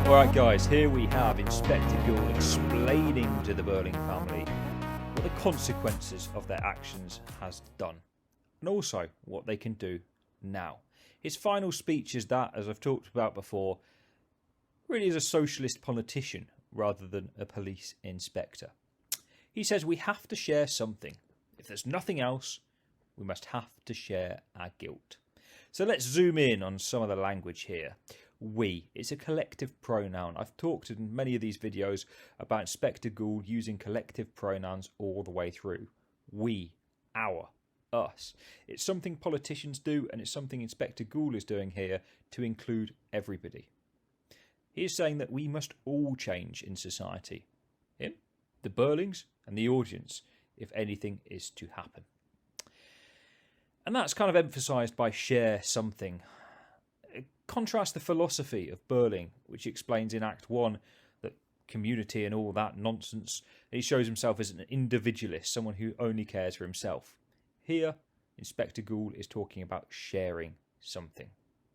Alright guys, here we have Inspector Gould explaining to the Burling family what the consequences of their actions has done, and also what they can do now. His final speech is that, as I've talked about before, really is a socialist politician rather than a police inspector. He says we have to share something. If there's nothing else, we must have to share our guilt. So let's zoom in on some of the language here. We. It's a collective pronoun. I've talked in many of these videos about Inspector Gould using collective pronouns all the way through. We, our, us. It's something politicians do, and it's something Inspector Gould is doing here to include everybody. He is saying that we must all change in society. Him, the Burlings, and the audience, if anything is to happen. And that's kind of emphasised by share something. Contrast the philosophy of Burling, which explains in Act 1 that community and all that nonsense. He shows himself as an individualist, someone who only cares for himself. Here, Inspector Gould is talking about sharing something.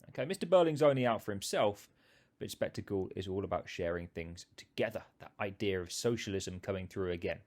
Okay, Mr. Burling's only out for himself, but Inspector Gould is all about sharing things together. That idea of socialism coming through again.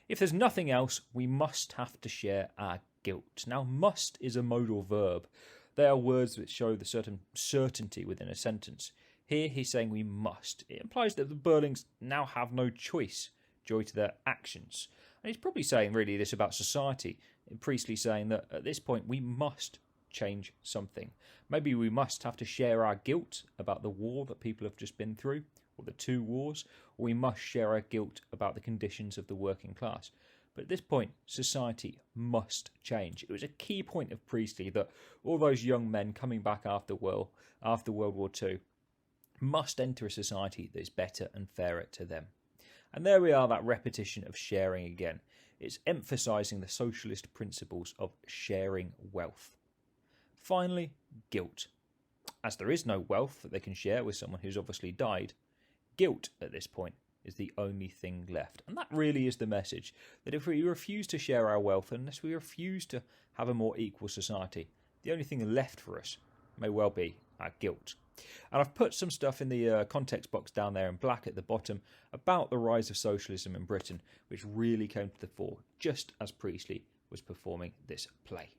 If there's nothing else, we must have to share our guilt. Now, must is a modal verb. They are words which show the certain certainty within a sentence. Here he's saying we must. It implies that the Burlings now have no choice due to their actions. And he's probably saying really this about society. Priestley saying that at this point we must change something. Maybe we must have to share our guilt about the war that people have just been through, or the two wars, or we must share our guilt about the conditions of the working class. But at this point, society must change. It was a key point of Priestley that all those young men coming back after World War II must enter a society that is better and fairer to them. And there we are, that repetition of sharing again. It's emphasising the socialist principles of sharing wealth. Finally, guilt. As there is no wealth that they can share with someone who's obviously died, guilt at this point is the only thing left. And that really is the message, that if we refuse to share our wealth, unless we refuse to have a more equal society, the only thing left for us may well be our guilt. And I've put some stuff in the context box down there in black at the bottom about the rise of socialism in Britain, which really came to the fore just as Priestley was performing this play.